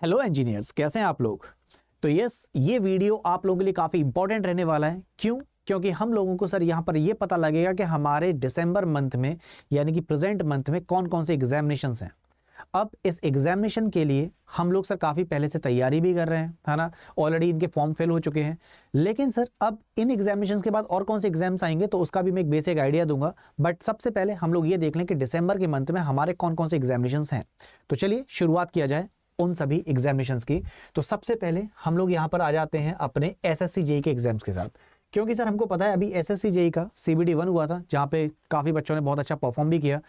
Hello engineers, कैसे हैं आप लोग। तो ये वीडियो आप लोगों के लिए काफ़ी इंपॉर्टेंट रहने वाला है। क्यों? क्योंकि हम लोगों को सर यहाँ पर ये पता लगेगा कि हमारे दिसंबर मंथ में यानी कि प्रेजेंट मंथ में कौन कौन से एग्जामिनेशंस हैं। अब इस एग्जामिनेशन के लिए हम लोग सर काफ़ी पहले से तैयारी भी कर रहे हैं, है ना। ऑलरेडी इनके फॉर्म फिल हो चुके हैं, लेकिन सर अब इन एग्जामिनेशंस के बाद और कौन से एग्जाम्स आएंगे तो उसका भी मैं एक बेसिक आइडिया दूंगा। बट सबसे पहले हम लोग ये देख लें कि दिसंबर के मंथ में हमारे कौन कौन से एग्जामिनेशंस हैं। तो चलिए शुरुआत किया जाए उन सभी एग्जामिनेशंस की। तो सबसे पहले हम लोग यहाँ पर आ जाते हैं अपने एसएससी जेई के एग्जाम्स के साथ, क्योंकि सर हमको पता है अभी एसएससी जेई का सीबीटी 1 हुआ था, जहाँ पे काफ़ी बच्चों ने बहुत अच्छा परफॉर्म भी किया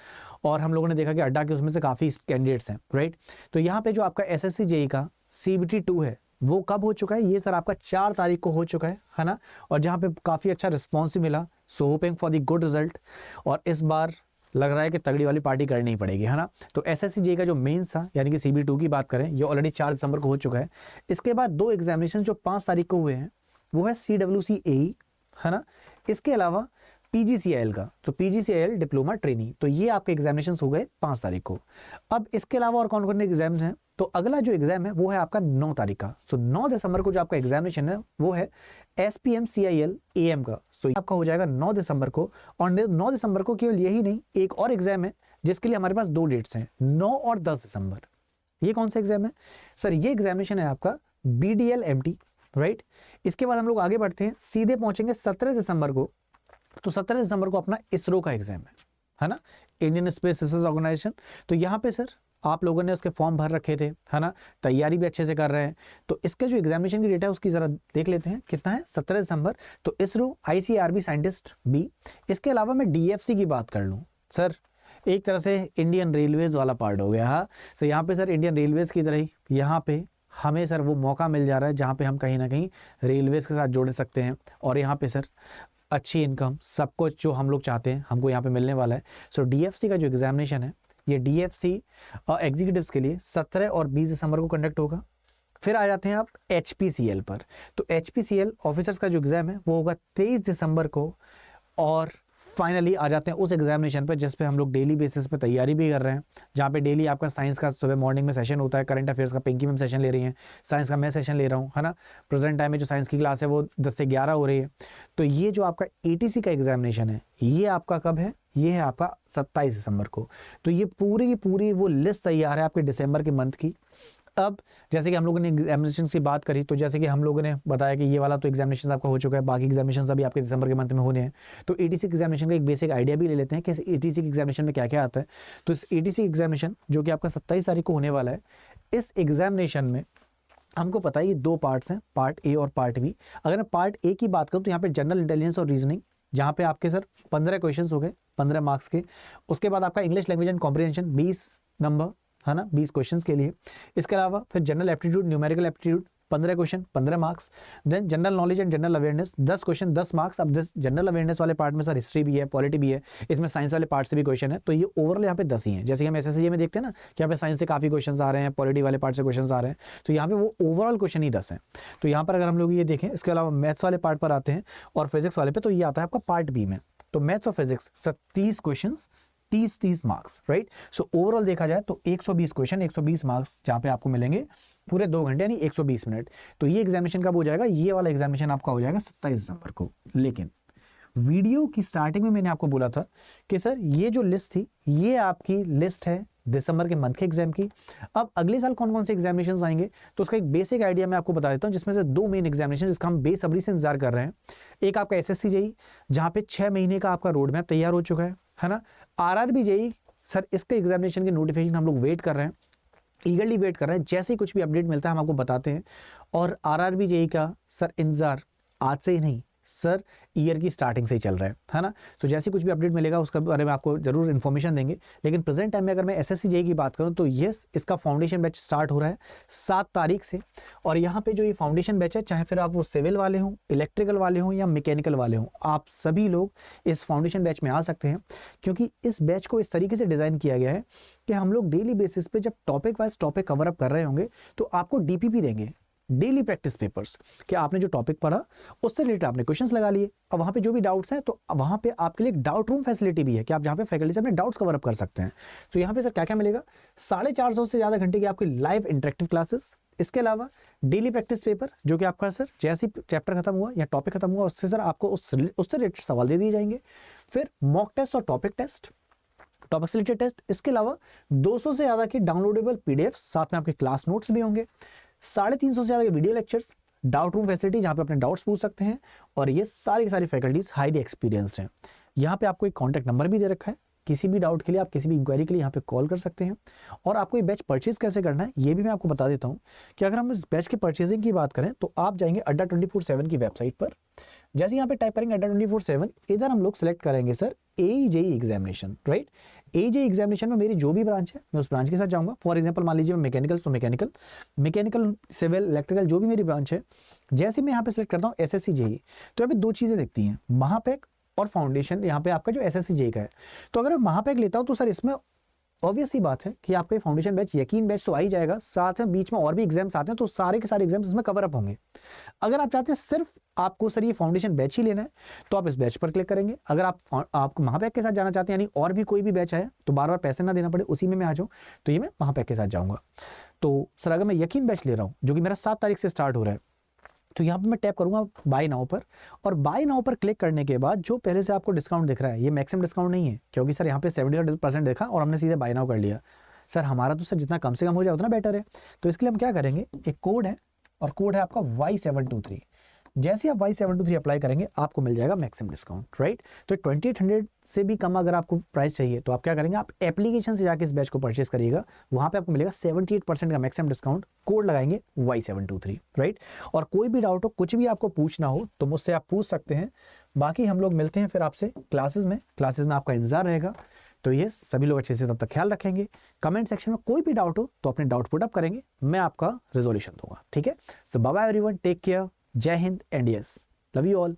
और हम लोगों ने देखा कि अड्डा के उसमें से काफ़ी कैंडिडेट्स हैं, राइट। तो यहाँ पे जो आपका एसएससी जेई का सीबीटी 2 है वो कब हो चुका है? ये सर आपका 4 तारीख को हो चुका है ना। और जहाँ पे काफ़ी अच्छा रिस्पॉन्स भी मिला, सो hoping for the good result. और इस बार लग रहा है कि तगड़ी वाली पार्टी करनी ही पड़ेगी, है ना। तो एसएससी जेई का जो मेंस था यानी कि सीबी 2 की बात करें, ये ऑलरेडी 4 दिसंबर को हो चुका है। इसके बाद 2 एग्जामिनेशन जो 5 तारीख को हुए हैं वो है CWC-AE, है ना। इसके अलावा PGCIL का, तो PGCIL डिप्लोमा ट्रेनी, तो ये आपके एग्जामिनेशन हो गए 5 तारीख को। अब इसके अलावा और कौन कौन एग्जाम्स हैं? तो अगला जो एग्जाम है वो है आपका 9 तारीख का। सो 9 दिसंबर को जो आपका एग्जामिनेशन है वो है SPM-CIL AM का। सो ये आपका हो जाएगा 9 दिसंबर को। और 9 दिसंबर को केवल यही नहीं, एक और एग्जाम है जिसके लिए हमारे पास 2 डेट्स हैं, 9 और 10 दिसंबर। ये कौन सा एग्जाम है सर? ये एग्जामिनेशन है आपका BDL-MT, राइट। इसके बाद हम लोग आगे बढ़ते हैं, सीधे पहुंचेंगे 17 दिसंबर को। तो 17 दिसंबर को अपना इसरो का एग्जाम है ना, इंडियन स्पेस रिसर्च ऑर्गेनाइजेशन। तो यहाँ पे सर आप लोगों ने उसके फॉर्म भर रखे थे, है ना, तैयारी भी अच्छे से कर रहे हैं। तो इसके जो एग्जामिनेशन की डेट है उसकी जरा देख लेते हैं, कितना है? 17 दिसंबर। तो इसरो ICRB साइंटिस्ट B। इसके अलावा मैं DFC की बात कर लूँ सर, एक तरह से इंडियन रेलवेज वाला पार्ट हो गया। हाँ, सो यहाँ पे सर इंडियन रेलवेज की तरह ही यहाँ पे हमें सर वो मौका मिल जा रहा है जहाँ पे हम कहीं ना कहीं रेलवेज के साथ जोड़ सकते हैं। और यहाँ पे सर अच्छी इनकम, सब कुछ जो हम लोग चाहते हैं हमको यहाँ पे मिलने वाला है। सो DFC का जो एग्जामिनेशन है ये DFC एग्जीक्यूटिव्स के लिए 17 और 20 दिसंबर को कंडक्ट होगा। फिर आ जाते हैं आप HPCL पर। तो HPCL ऑफिसर्स का जो एग्जाम है वो होगा 23 दिसंबर को। और फाइनली आ जाते हैं उस एग्जामिनेशन पर जिस पे हम लोग डेली बेसिस पे तैयारी भी कर रहे हैं, जहाँ पे डेली आपका साइंस का सुबह मॉर्निंग में सेशन होता है, करंट अफेयर्स का पिंकी मैम सेशन ले रही हैं, साइंस का मैं सेशन ले रहा हूँ, है ना। प्रेजेंट टाइम में जो साइंस की क्लास है वो 10 से 11 हो रही है। तो ये जो आपका ATC का एग्जामिनेशन है ये आपका कब है? ये है आपका 27 दिसंबर को। तो ये पूरी की पूरी वो लिस्ट तैयार है आपके दिसंबर के मंथ की। अब जैसे कि हम लोगों ने एग्जामिनेशन की बात करी, तो जैसे कि हम लोगों ने बताया कि ये वाला तो एग्जामिनेशन आपका हो चुका है, बाकी एग्जामिनेशन अभी आपके दिसंबर के मंथ में होने हैं। तो ATC एग्जामिनेशन का एक बेसिक आइडिया भी ले लेते हैं कि इस ATC एग्जामिनेशन में क्या क्या आता है। तो इस ATC एग्जामिनेशन जो कि आपका 27 तारीख को होने वाला है, इस एग्जामिनेशन में हमको पता है ये 2 पार्ट्स हैं, पार्ट A और पार्ट B। अगर मैं पार्ट A की बात करूँ तो यहाँ पे जनरल इंटेलिजेंस और रीजनिंग, जहाँ पे आपके सर 15 क्वेश्चन हो गए 15 मार्क्स के। उसके बाद आपका English language and comprehension 20 number, है ना, 20 क्वेश्चंस के लिए। इसके अलावा फिर general aptitude, numerical aptitude 15 question 15 marks. Then general knowledge and general awareness 10 question 10 marks. अब दिस जनरल अवेयरनेस वाले पार्ट में सर हिस्ट्री भी है, पॉलिटी भी है, इसमें साइंस वाले पार्ट से भी क्वेश्चन है। तो ये ओवरऑल यहाँ पे 10 ही है। जैसे कि हम SSC में देखते हैं ना कि यहाँ पे साइंस से काफ़ी क्वेश्चन आ रहे हैं, पॉलिटी वाले पार्ट से क्वेश्चन आ रहे हैं, तो यहाँ पे वो ओवरऑल क्वेश्चन ही 10 हैं। तो यहाँ पर अगर हम लोग ये देखें, इसके अलावा मैथ्स वाले पार्ट पर आते हैं और फिजिक्स वाले पे, तो ये आता है आपका पार्ट B में। तो मैथ्स और physics sir 30 question 30 marks, right. So overall देखा जाए तो 120 क्वेश्चन 120 मार्क्स जहाँ पे आपको मिलेंगे पूरे 2 घंटे यानी 120 मिनट। तो ये एग्जामिनेशन कब हो जाएगा? ये वाला एग्जामिनेशन आपका हो जाएगा 27 दिसंबर को। लेकिन वीडियो की स्टार्टिंग में मैंने आपको बोला था कि सर ये जो लिस्ट थी ये आपकी लिस्ट है दिसंबर के मंथ के एग्जाम की। अब अगले साल कौन कौन से एग्जामिनेशंस आएंगे तो उसका एक बेसिक आइडिया मैं आपको बता देता हूं, जिसमें से 2 मेन एग्जामिनेशन जिसका हम बेसब्री से इंतजार कर रहे हैं। एक आपका SSC जेई, जहां पे 6 महीने का आपका रोड मैप तैयार हो चुका है ना। RRB जेई सर, इसके एग्जामिनेशन के नोटिफिकेशन हम लोग वेट कर रहे हैं, ईगरली वेट कर रहे हैं। जैसे ही कुछ भी अपडेट मिलता है हम आपको बताते हैं। और RRB जेई का सर इंतजार आज से ही नहीं सर, ईयर की स्टार्टिंग से ही चल रहा है ना। तो जैसे कुछ भी अपडेट मिलेगा उसके बारे में आपको जरूर इन्फॉर्मेशन देंगे। लेकिन प्रेजेंट टाइम में अगर मैं SSC जेई की बात करूं तो यस, इसका फाउंडेशन बैच स्टार्ट हो रहा है 7 तारीख से। और यहाँ पे जो ये फाउंडेशन बैच है, चाहे फिर आप वो सिविल वाले हों, इलेक्ट्रिकल वाले हों या मैकेनिकल वाले हों, आप सभी लोग इस फाउंडेशन बैच में आ सकते हैं। क्योंकि इस बैच को इस तरीके से डिज़ाइन किया गया है कि हम लोग डेली बेसिस पे जब topic wise topic cover up कर रहे होंगे तो आपको DPP देंगे, डेली प्रैक्टिस पेपर्स, कि आपने जो टॉपिक पढ़ा उससे रिलेटेड आपने क्वेश्चंस लगा लिए। अब वहाँ पे जो भी डाउट्स हैं तो वहाँ पे आपके लिए डाउट रूम फैसिलिटी भी है कि आप जहाँ पे फैकल्टी से अपने डाउट्स कवर अप कर सकते हैं। तो यहाँ पे सर क्या क्या मिलेगा? 450 से ज़्यादा घंटे की आपकी लाइव इंटरेक्टिव क्लासेस, इसके अलावा डेली प्रैक्टिस पेपर, जो कि आपका सर जैसे ही चैप्टर खत्म हुआ या टॉपिक खत्म हुआ उससे सर आपको उससे रिलेटेड सवाल दे दिए जाएंगे। फिर मॉक टेस्ट और टॉपिक टेस्ट, टॉपिक से रिलेटेड टेस्ट। इसके अलावा 200 से ज़्यादा की डाउनलोडेबल पीडीएफ, साथ में आपके क्लास नोट्स भी होंगे, 350 से ज़्यादा के video lectures, doubt room facility जहाँ पे अपने डाउट्स पूछ सकते हैं, और ये सारी की सारी फैकल्टीज हाईली एक्सपीरियंस्ड हैं। यहाँ पे आपको एक कॉन्टैक्ट नंबर भी दे रखा है, किसी भी डाउट के लिए आप किसी भी इंक्वायरी के लिए यहाँ पे कॉल कर सकते हैं। और आपको ये बैच परचेज कैसे करना है ये भी मैं आपको बता देता हूँ कि अगर हम इस बैच के परचेजिंग की बात करें तो आप जाएंगे अड्डा 24/7 की वेबसाइट पर। जैसे यहाँ पे टाइप करेंगे अड्डा 24/7, इधर हम लोग सेलेक्ट करेंगे sir AE-JEE examination, right. AE-JEE examination में मेरी जो भी ब्रांच है मैं उस ब्रांच के साथ जाऊँगा। फॉर एग्जाम्पल मान लीजिए मैं मैकेनिकल, तो मैकेनिकल सिविल इलेक्ट्रिकल जो भी मेरी ब्रांच है, जैसे मैं यहाँ पे सेलेक्ट करता हूँ SSC-JEE, तो यहाँ पे 2 चीज़ें दिखती हैं, महापैक और फाउंडेशन। यहाँ पे आपका जो SSC-JEE का है, तो अगर मैं महापैक लेता हूँ तो सर इसमें ऑब्वियस सी बात है कि आपका फाउंडेशन बैच, यकीन बैच तो आ ही जाएगा, साथ में बीच में और भी एग्जाम्स आते हैं, तो सारे के सारे एग्जाम्स इसमें कवर अप होंगे। अगर आप चाहते हैं सिर्फ आपको सर ये फाउंडेशन बैच ही लेना है तो आप इस बैच पर क्लिक करेंगे। अगर आपको महापैक के साथ जाना चाहते हैं, यानी और भी कोई भी बैच आए तो बार बार पैसे ना देना पड़े, उसी में मैं आ जाऊँ, तो ये मैं महापैक के साथ जाऊँगा। तो सर अगर मैं यकीन बैच ले रहा हूँ जो कि मेरा 7 तारीख से स्टार्ट हो रहा है, तो यहाँ पे मैं टैप करूंगा बाय नाउ पर, और बाय नाउ पर क्लिक करने के बाद जो पहले से आपको डिस्काउंट दिख रहा है, ये मैक्सिमम डिस्काउंट नहीं है, क्योंकि सर यहाँ पे 70% देखा और हमने सीधे बाय नाउ कर लिया। सर हमारा तो सर जितना कम से कम हो जाए उतना बेटर है। तो इसके लिए हम क्या करेंगे, एक कोड है और कोड है आपका Y723। जैसे आप Y723 अप्लाई करेंगे आपको मिल जाएगा मैक्सिमम डिस्काउंट, राइट। तो 2800 से भी कम अगर आपको प्राइस चाहिए तो आप क्या करेंगे, आप एप्लीकेशन से जाके इस बैच को परचेस करिएगा, वहाँ पे आपको मिलेगा 78% का मैक्सिमम डिस्काउंट, कोड लगाएंगे Y723, राइट। और कोई भी डाउट हो, कुछ भी आपको पूछना हो तो मुझसे आप पूछ सकते हैं। बाकी हम लोग मिलते हैं फिर आपसे क्लासेस में आपका इंतजार रहेगा। तो ये सभी लोग अच्छे से तब तक ख्याल रखेंगे। कमेंट सेक्शन में कोई भी डाउट हो तो अपने डाउट पुट अप करेंगे, मैं आपका रिजोल्यूशन दूंगा, ठीक है। So bye bye everyone, take care, Jai Hind and yes, love you all.